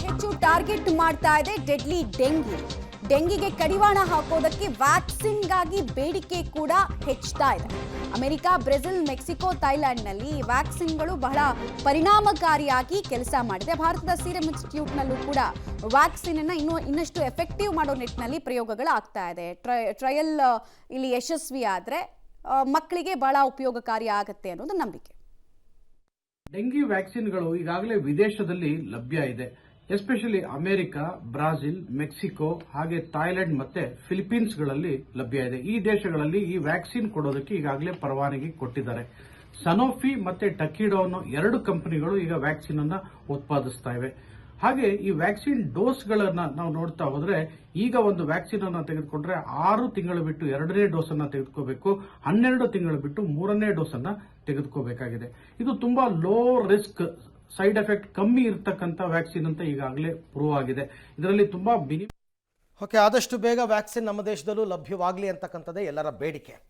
ಹೆಚ್ಚು ಟಾರ್ಗೆಟ್ ಮಾಡ್ತಾ ಇದೆ ಡೆಡ್ಲಿ ಡೆಂಗಿಗೆ ಕಡಿವಾಣ ಹಾಕೋದಕ್ಕೆ ವ್ಯಾಕ್ಸಿನ್ಗಾಗಿ ಬೇಡಿಕೆ ಕೂಡ ಹೆಚ್ಚುತ್ತಾ ಇದೆ. ಅಮೆರಿಕ, ಬ್ರೆಜಿಲ್, ಮೆಕ್ಸಿಕೋ, ಥೈಲ್ಯಾಂಡ್ನಲ್ಲಿ ಈ ವ್ಯಾಕ್ಸಿನ್ಗಳು ಬಹಳ ಪರಿಣಾಮಕಾರಿಯಾಗಿ ಕೆಲಸ ಮಾಡಿದೆ. ಭಾರತದ ಸೀರಮ್ ಇನ್ಸ್ಟಿಟ್ಯೂಟ್ನಲ್ಲೂ ಕೂಡ ವ್ಯಾಕ್ಸಿನ್ ಅನ್ನು ಇನ್ನಷ್ಟು ಎಫೆಕ್ಟಿವ್ ಮಾಡೋ ನಿಟ್ಟಿನಲ್ಲಿ ಪ್ರಯೋಗಗಳು ಆಗ್ತಾ ಇದೆ. ಟ್ರಯಲ್ ಇಲ್ಲಿ ಯಶಸ್ವಿ ಆದರೆ ಮಕ್ಕಳಿಗೆ ಬಹಳ ಉಪಯೋಗಕಾರಿ ಆಗುತ್ತೆ ಅನ್ನೋದು ನಂಬಿಕೆ. ಡೆಂಗಿ ವ್ಯಾಕ್ಸಿನ್ಗಳು ಈಗಾಗಲೇ ವಿದೇಶದಲ್ಲಿ ಲಭ್ಯ ಇದೆ. ಎಸ್ಪೆಷಲಿ ಅಮೆರಿಕ, ಬ್ರಾಜಿಲ್, ಮೆಕ್ಸಿಕೋ ಹಾಗೆ ಥಾಯ್ಲೆಂಡ್ ಮತ್ತೆ ಫಿಲಿಪೀನ್ಸ್ಗಳಲ್ಲಿ ಲಭ್ಯ ಇದೆ. ಈ ದೇಶಗಳಲ್ಲಿ ಈ ವ್ಯಾಕ್ಸಿನ್ ಕೊಡೋದಕ್ಕೆ ಈಗಾಗಲೇ ಪರವಾನಗಿ ಕೊಟ್ಟಿದ್ದಾರೆ. ಸನೋಫಿ ಮತ್ತೆ ಟಕಿಡೋ ಅನ್ನೋ 2 ಕಂಪನಿಗಳು ಈಗ ವ್ಯಾಕ್ಸಿನ್ ಅನ್ನ ಉತ್ಪಾದಿಸ್ತಾ ಇವೆ. ಹಾಗೆ ಈ ವ್ಯಾಕ್ಸಿನ್ ಡೋಸ್ಗಳನ್ನ ನಾವು ನೋಡ್ತಾ ಹೋದ್ರೆ ಈಗ ಒಂದು ವ್ಯಾಕ್ಸಿನ್ ಅನ್ನ ತೆಗೆದುಕೊಂಡ್ರೆ 6 ತಿಂಗಳು ಬಿಟ್ಟು 2ನೇ ಡೋಸ್ ಅನ್ನ ತೆಗೆದುಕೋಬೇಕು, 12 ತಿಂಗಳು ಬಿಟ್ಟು 3ನೇ ಡೋಸ್ ಅನ್ನ ತೆಗೆದುಕೋಬೇಕಾಗಿದೆ. ಇದು ತುಂಬಾ ಲೋ ರಿಸ್ಕ್, ಸೈಡ್ ಎಫೆಕ್ಟ್ ಕಮ್ಮಿ ಇರತಕ್ಕಂತ ವ್ಯಾಕ್ಸಿನ್ ಅಂತ ಈಗಾಗಲೇ ಪ್ರೂವ್ ಆಗಿದೆ. ಇದರಲ್ಲಿ ತುಂಬಾ ಆದಷ್ಟು ಬೇಗ ವ್ಯಾಕ್ಸಿನ್ ನಮ್ಮ ದೇಶದಲ್ಲೂ ಲಭ್ಯವಾಗಲಿ ಅಂತಕ್ಕಂಥದ್ದೇ ಎಲ್ಲರ ಬೇಡಿಕೆ.